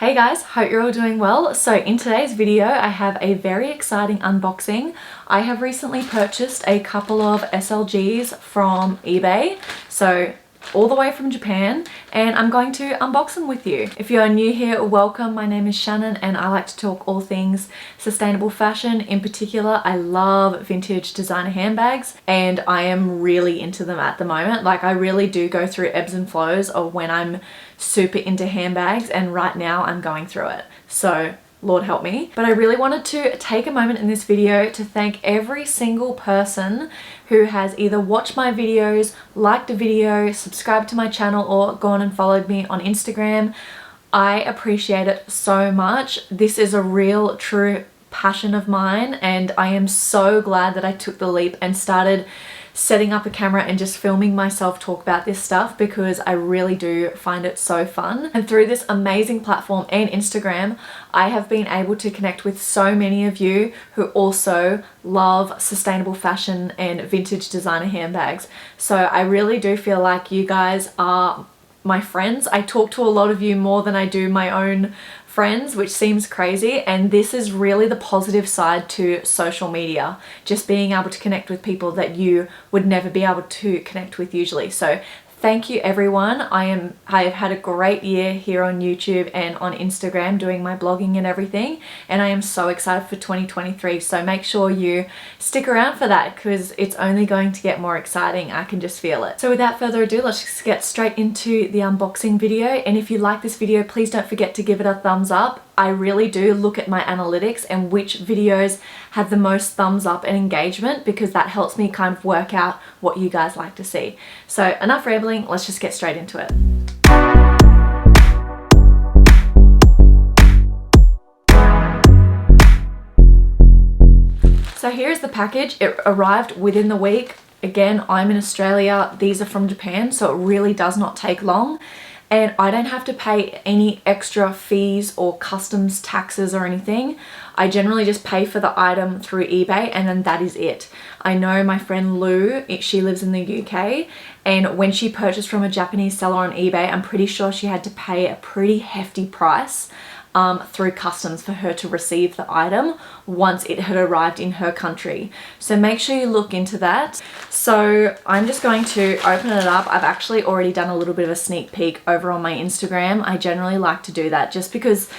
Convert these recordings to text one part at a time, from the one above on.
Hey guys, hope you're all doing well. So in today's video, I have a very exciting unboxing. I have recently purchased a couple of SLGs from eBay. So all the way from Japan, and I'm going to unbox them with you. If you are new here, welcome. My name is Shannon and I like to talk all things sustainable fashion. In particular, I love vintage designer handbags and I am really into them at the moment. Like, I really do go through ebbs and flows of when I'm super into handbags, and right now I'm going through it. So Lord help me. But I really wanted to take a moment in this video to thank every single person who has either watched my videos, liked a video, subscribed to my channel, or gone and followed me on Instagram. I appreciate it so much. This is a real, true passion of mine, and I am so glad that I took the leap and started setting up a camera and just filming myself talk about this stuff, because I really do find it so fun. And through this amazing platform and Instagram, I have been able to connect with so many of you who also love sustainable fashion and vintage designer handbags. So I really do feel like you guys are my friends. I talk to a lot of you more than I do my own friends, which seems crazy, and this is really the positive side to social media, just being able to connect with people that you would never be able to connect with usually. So thank you everyone. I have had a great year here on YouTube and on Instagram doing my blogging and everything, and I am so excited for 2023. So make sure you stick around for that, because it's only going to get more exciting. I can just feel it. So without further ado, let's just get straight into the unboxing video. And if you like this video, please don't forget to give it a thumbs up. I really do look at my analytics and which videos have the most thumbs up and engagement, because that helps me kind of work out what you guys like to see. So enough rambling, let's just get straight into it. So here's the package. It arrived within the week. Again, I'm in Australia. These are from Japan, so it really does not take long. And I don't have to pay any extra fees or customs taxes or anything. I generally just pay for the item through eBay, and then that is it. I know my friend Lou, she lives in the UK, and when she purchased from a Japanese seller on eBay, I'm pretty sure she had to pay a pretty hefty price through customs for her to receive the item once it had arrived in her country. So make sure you look into that. So I'm just going to open it up. I've actually already done a little bit of a sneak peek over on my Instagram. I generally like to do that just because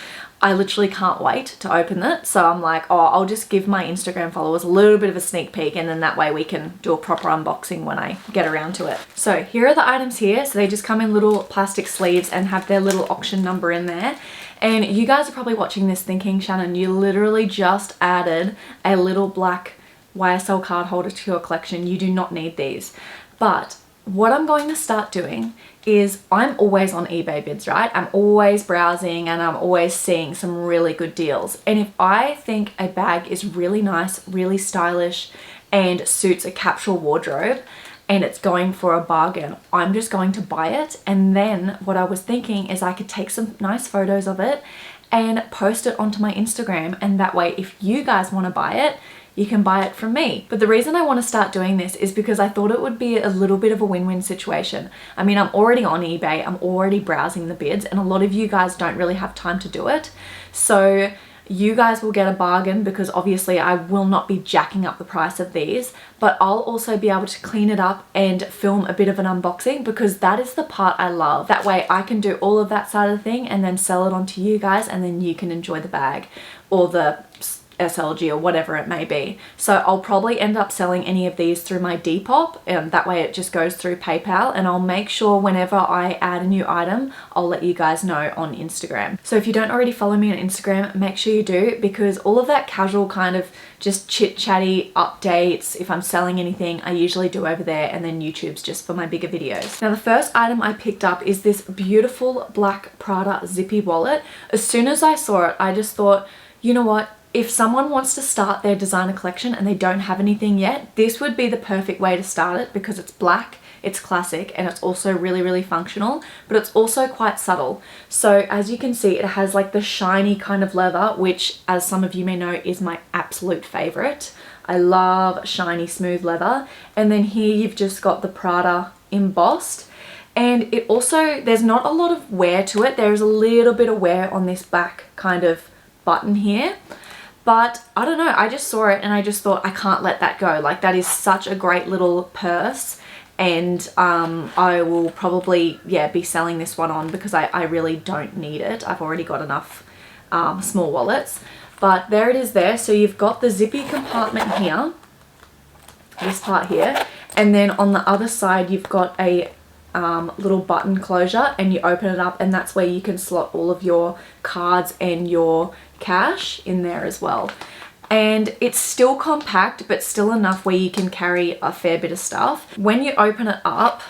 I literally can't wait to open it. So I'm like, oh, I'll just give my Instagram followers a little bit of a sneak peek, and then that way we can do a proper unboxing when I get around to it. So here are the items here. So they just come in little plastic sleeves and have their little auction number in there. And you guys are probably watching this thinking, Shannon, you literally just added a little black YSL card holder to your collection. You do not need these. But what I'm going to start doing is, I'm always on eBay bids, right? I'm always browsing and I'm always seeing some really good deals. And if I think a bag is really nice, really stylish, and suits a capsule wardrobe, and it's going for a bargain, I'm just going to buy it. And then what I was thinking is I could take some nice photos of it and post it onto my Instagram, and that way if you guys want to buy it, you can buy it from me. But the reason I want to start doing this is because I thought it would be a little bit of a win-win situation. I mean, I'm already on eBay, I'm already browsing the bids, and a lot of you guys don't really have time to do it. So you guys will get a bargain, because obviously I will not be jacking up the price of these, but I'll also be able to clean it up and film a bit of an unboxing, because that is the part I love. That way I can do all of that side of the thing and then sell it on to you guys, and then you can enjoy the bag or the SLG or whatever it may be. So I'll probably end up selling any of these through my Depop, and that way it just goes through PayPal, and I'll make sure whenever I add a new item, I'll let you guys know on Instagram. So if you don't already follow me on Instagram, make sure you do, because all of that casual kind of just chit-chatty updates, if I'm selling anything, I usually do over there, and then YouTube's just for my bigger videos. Now the first item I picked up is this beautiful black Prada zippy wallet. As soon as I saw it, I just thought, you know what? If someone wants to start their designer collection and they don't have anything yet, this would be the perfect way to start it, because it's black, it's classic, and it's also really, really functional, but it's also quite subtle. So as you can see, it has like the shiny kind of leather, which, as some of you may know, is my absolute favorite. I love shiny, smooth leather. And then here you've just got the Prada embossed. And it also, there's not a lot of wear to it. There's a little bit of wear on this back kind of button here. But I don't know, I just saw it and I just thought I can't let that go. Like that is such a great little purse. And I will probably, yeah, be selling this one on because I really don't need it. I've already got enough small wallets. But there it is there. So you've got the zippy compartment here, this part here. And then on the other side, you've got a little button closure and you open it up and that's where you can slot all of your cards and your cash in there as well. And it's still compact, but still enough where you can carry a fair bit of stuff. When you open it up,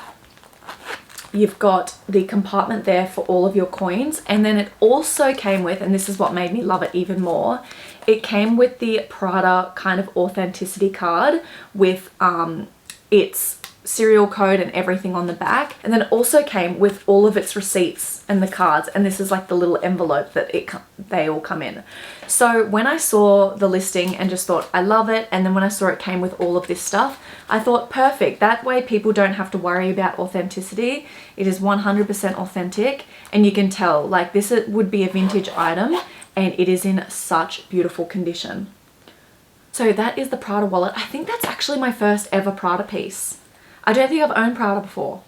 you've got the compartment there for all of your coins. And then it also came with, and this is what made me love it even more, it came with the Prada kind of authenticity card with its serial code and everything on the back. And then it also came with all of its receipts and the cards, and this is like the little envelope that they all come in. So when I saw the listing and just thought I love it, and then when I saw it came with all of this stuff, I thought perfect. That way people don't have to worry about authenticity. It is 100% authentic, and you can tell like this would be a vintage item and it is in such beautiful condition. So that is the Prada wallet. I think that's actually my first ever Prada piece. I don't think I've owned Prada before.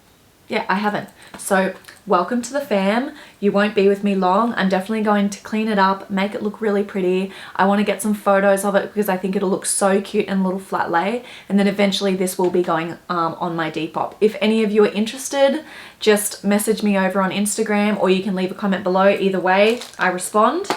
Yeah, I haven't. So welcome to the fam. You won't be with me long. I'm definitely going to clean it up, make it look really pretty. I want to get some photos of it because I think it'll look so cute and a little flat lay. And then eventually this will be going on my Depop. If any of you are interested, just message me over on Instagram or you can leave a comment below. Either way, I respond.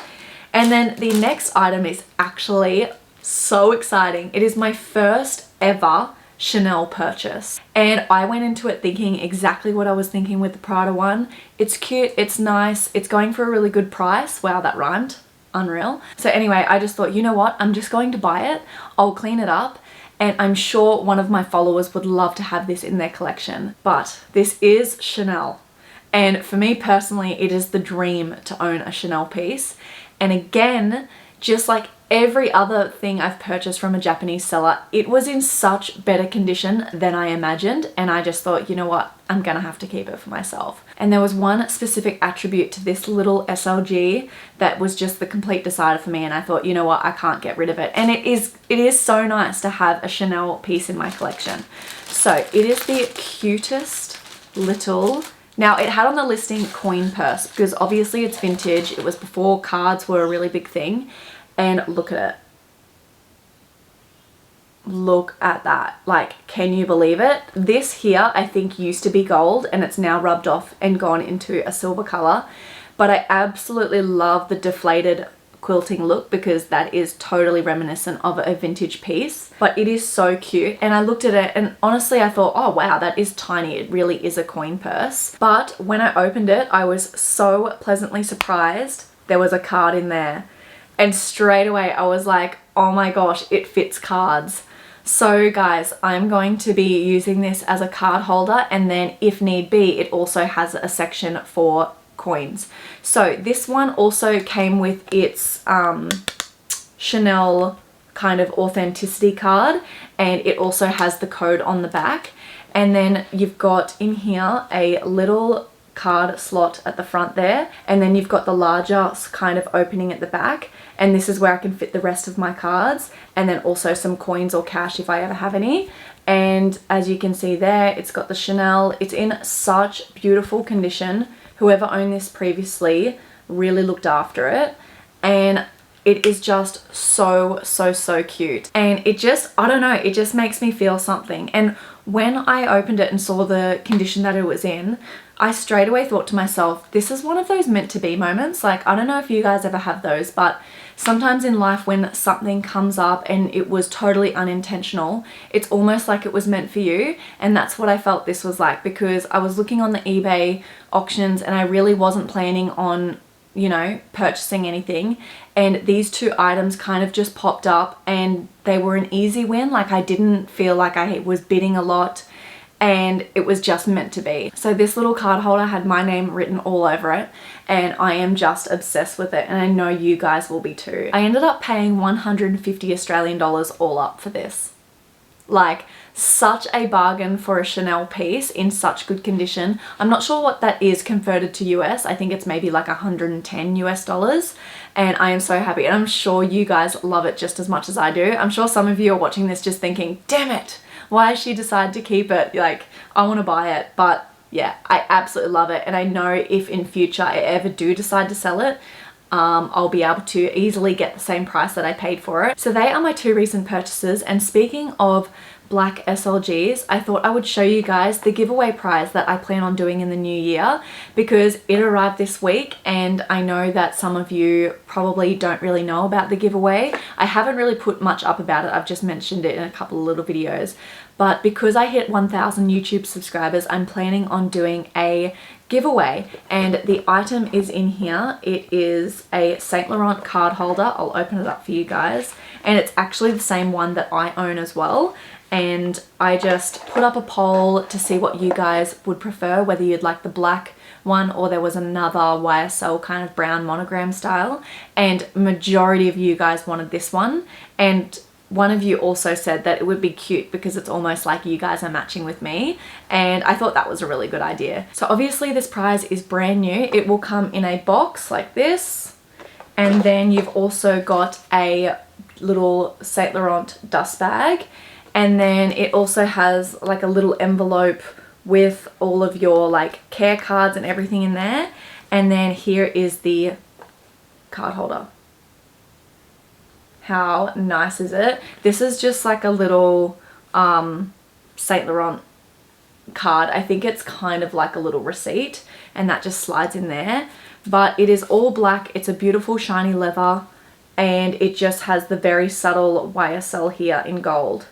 And then the next item is actually so exciting. It is my first ever Chanel purchase, and I went into it thinking exactly what I was thinking with the Prada one. It's cute, it's nice, it's going for a really good price. Wow, that rhymed. Unreal. So anyway, I just thought, you know what, I'm just going to buy it, I'll clean it up, and I'm sure one of my followers would love to have this in their collection. But this is Chanel, and for me personally, it is the dream to own a Chanel piece. And again, just like every other thing I've purchased from a Japanese seller, it was in such better condition than I imagined, and I just thought, you know what, I'm gonna have to keep it for myself. And there was one specific attribute to this little SLG that was just the complete decider for me, and I thought, you know what, I can't get rid of it. And it is so nice to have a Chanel piece in my collection. So it is the cutest little, now it had on the listing coin purse because obviously it's vintage. It was before cards were a really big thing. And look at it. Look at that. Like, can you believe it? This here, I think, used to be gold and it's now rubbed off and gone into a silver color. But I absolutely love the deflated quilting look because that is totally reminiscent of a vintage piece. But it is so cute. And I looked at it and honestly, I thought, oh wow, that is tiny. It really is a coin purse. But when I opened it, I was so pleasantly surprised. There was a card in there. And straight away I was like, oh my gosh, it fits cards. So guys, I'm going to be using this as a card holder, and then if need be, it also has a section for coins. So this one also came with its Chanel kind of authenticity card, and it also has the code on the back. And then you've got in here a little card slot at the front there, and then you've got the larger kind of opening at the back, and this is where I can fit the rest of my cards, and then also some coins or cash if I ever have any. And as you can see there, it's got the Chanel. It's in such beautiful condition. Whoever owned this previously really looked after it, and it is just so cute. And it just, I don't know, it just makes me feel something. And when I opened it and saw the condition that it was in, I straight away thought to myself, this is one of those meant to be moments. Like, I don't know if you guys ever have those, but sometimes in life when something comes up and it was totally unintentional, it's almost like it was meant for you. And that's what I felt this was like, because I was looking on the eBay auctions and I really wasn't planning on, you know, purchasing anything. And these two items kind of just popped up and they were an easy win. Like, I didn't feel like I was bidding a lot, and it was just meant to be. So this little card holder had my name written all over it, and I am just obsessed with it, and I know you guys will be too. I ended up paying 150 Australian dollars all up for this. Like, such a bargain for a Chanel piece in such good condition. I'm not sure what that is converted to US. I think it's maybe like 110 US dollars. And I am so happy, and I'm sure you guys love it just as much as I do. I'm sure some of you are watching this just thinking, damn it, why has she decided to keep it? Like, I want to buy it. But yeah, I absolutely love it. And I know if in future I ever do decide to sell it, I'll be able to easily get the same price that I paid for it. So they are my 2 recent purchases. And speaking of black SLGs, I thought I would show you guys the giveaway prize that I plan on doing in the new year, because it arrived this week and I know that some of you probably don't really know about the giveaway. I haven't really put much up about it. I've just mentioned it in a couple of little videos. But because I hit 1,000 YouTube subscribers, I'm planning on doing a giveaway, and the item is in here. It is a Saint Laurent card holder. I'll open it up for you guys, and it's actually the same one that I own as well. And I just put up a poll to see what you guys would prefer, whether you'd like the black one or there was another YSL kind of brown monogram style, and majority of you guys wanted this one. And one of you also said that it would be cute because it's almost like you guys are matching with me, and I thought that was a really good idea. So obviously this prize is brand new. It will come in a box like this, and then you've also got a little Saint Laurent dust bag, and then it also has like a little envelope with all of your like care cards and everything in there. And then here is the card holder. How nice is it? This is just like a little Saint Laurent card. I think it's kind of like a little receipt, and that just slides in there. But it is all black. It's a beautiful shiny leather, and it just has the very subtle YSL here in gold.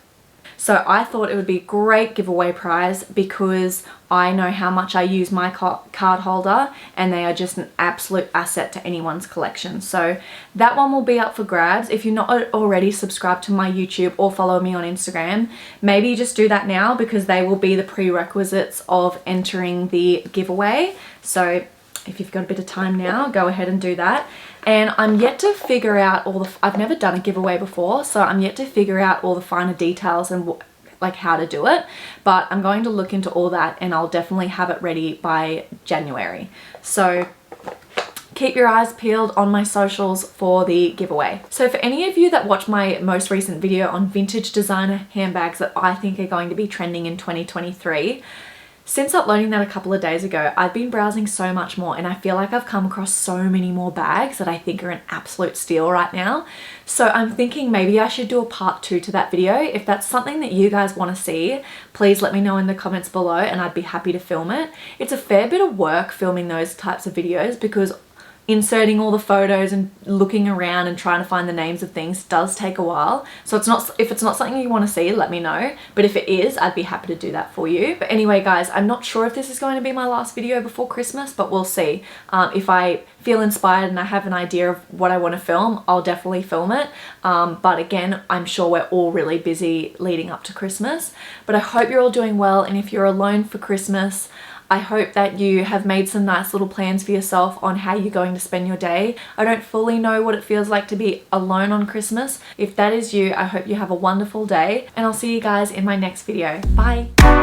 So I thought it would be a great giveaway prize because I know how much I use my card holder, and they are just an absolute asset to anyone's collection. So that one will be up for grabs. If you're not already subscribed to my YouTube or follow me on Instagram, maybe just do that now, because they will be the prerequisites of entering the giveaway. So if you've got a bit of time now, go ahead and do that. And I'm yet to figure out all the, I've never done a giveaway before, so I'm yet to figure out all the finer details and like how to do it. But I'm going to look into all that, and I'll definitely have it ready by January. So keep your eyes peeled on my socials for the giveaway. So for any of you that watched my most recent video on vintage designer handbags that I think are going to be trending in 2023, since uploading that a couple of days ago, I've been browsing so much more, and I feel like I've come across so many more bags that I think are an absolute steal right now. So I'm thinking maybe I should do a part 2 to that video. If that's something that you guys want to see, please let me know in the comments below, and I'd be happy to film it. It's a fair bit of work filming those types of videos, because inserting all the photos and looking around and trying to find the names of things does take a while. So if it's not something you want to see, let me know. But if it is, I'd be happy to do that for you. But anyway, guys, I'm not sure if this is going to be my last video before Christmas, but we'll see. If I feel inspired and I have an idea of what I want to film, I'll definitely film it. But again, I'm sure we're all really busy leading up to Christmas. But I hope you're all doing well, and if you're alone for Christmas, I hope that you have made some nice little plans for yourself on how you're going to spend your day. I don't fully know what it feels like to be alone on Christmas. If that is you, I hope you have a wonderful day, and I'll see you guys in my next video. Bye!